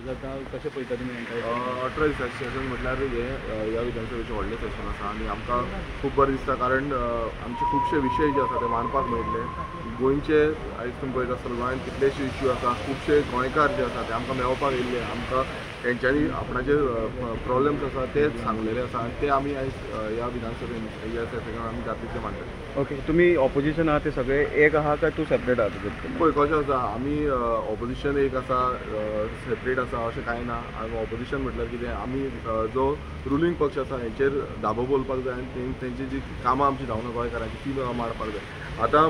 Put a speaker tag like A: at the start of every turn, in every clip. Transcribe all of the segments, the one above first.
A: जाता कशें पळयता तुमी हांकां?
B: 18 दिसांचें सेशन म्हटल्यार हें ह्या विधानसभेचें व्हडलें सेशन आसा आनी आमकां खूब बरें दिसता, कारण आमचे खुबशे विशय जे आसा ते मांडपाक मेळटले. गोंयचे आयज तुमी पळयता आसतलो गोंयांत कितलेशे इश्यू आसा, खुबशे गोंयकार जे आसा ते आमकां मेळपाक येयल्ले, आमकां तेंच्यांनी आपणाचे प्रॉब्लेम्स आसा ते सांगलेले आसा आनी ते आमी आयज ह्या विधानसभेन ह्या सेशनान आमी जातले मांडटले.
A: ओके, तुमी ऑपोजिशन आहा ते सगळे एक आहा काय तूं सेपरेट आहा तुजे?
B: पळय कशें आसा, आमी ऑपोजिशन एक आसा, सेपरेट आसा अशें कांय ना. ऑपोजिशन म्हटल्यार कितें, आमी जो रुलींग पक्ष आसा हेंचेर दाबो बोलपाक जाय आनी तेंची जी कामां आमची जावना गोंयकारांची ती मांडपाक जाय. आतां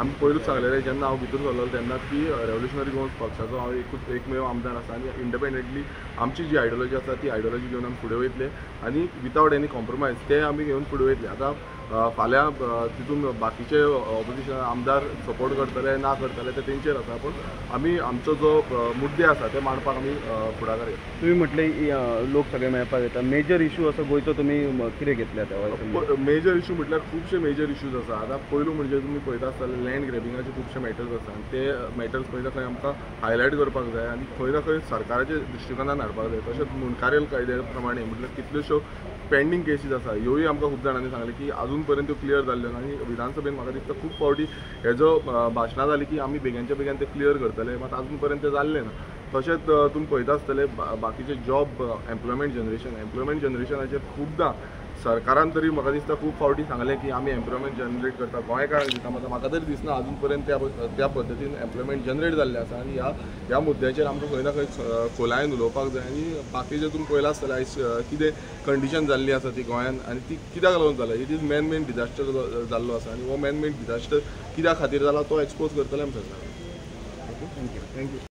B: आमी पयलूच सांगलेलें जेन्ना हांव भितर सरलो तेन्ना की रेव्होल्युशनरी गोवन्स पक्षाचो हांव एकमेव आमदार आसा आनी इंडिपेंडंटली आमची जी आयडियोलॉजी आसा ती आयडियोलॉजी घेवन आमी फुडें वयतले आनी विथआवट एनी कॉम्प्रोमायज ते आमी घेवन फुडें वयतले. आतां फाल्यां तितून बाकीचे ऑपोजिशन आमदार सपोर्ट करतले ना करतले ते तेंचेर आसा, पूण आमी आमचो जो मुद्दे आसा ते मांडपाक आमी फुडाकार येता.
A: तुमी म्हटले लोक सगळे मेळपाक येता, मेजर इशू असो गोंयचो तुमी कितें घेतल्या त्या?
B: मेजर इशू म्हटल्यार खुबशे मेजर इश्यूज आसा. आतां पयलू म्हणजे तुमी पळयता आसतले लँड ग्रॅबिंगाचे खुबशे मॅटर्स आसा आनी ते मॅटर्स खंय ना खंय आमकां हायलायट करपाक जाय आनी खंय ना खंय सरकाराच्या दृश्टिकोनान हाडपाक जाय. तशेंच मुनकारेल कायद्या प्रमाणे म्हटल्यार कितल्योश्यो पेंडींग केसीस आसा, ह्योय आमकां खूब जाणांनी सांगले की अजून पर्यंत त्यो क्लियर जाल्ल्यो ना आनी विधानसभेन म्हाका दिसता खूब फावटी हेजो भाशणां जाली की आमी बेग्यानच्या बेगीन ते क्लियर करतले, मात अजून पर्यंत ते जाल्ले ना. तशेंच तुमी पळयता आसतले बाकीचे जॉब एम्प्लॉयमेंट जनरेशनाचेर खुबदां सरकारान तरी म्हाका दिसता खूब फावटी सांगलें की आमी एम्प्लॉयमेंट जनरेट करता, गोंयकारांक दिता, मात म्हाका तरी दिसना अजून पर्यंत त्या पद्दतीन एम्प्लॉयमेंट जनरेट जाल्लें आसा आनी ह्या मुद्द्याचेर आमकां खंय ना खंय खोलायेन उलोवपाक जाय. आनी बाकीचे तुमी पळयलां आसतलें आयज कितें कंडिशन जाल्ली आसा ती गोंयांत आनी ती कित्याक लागून जाला, it is man made disaster जाल्लो आसा आनी हो मॅन मेड डिजास्टर कित्या खातीर जाला तो एक्सपोज करतले आमी सरकार.
A: थँक्यू.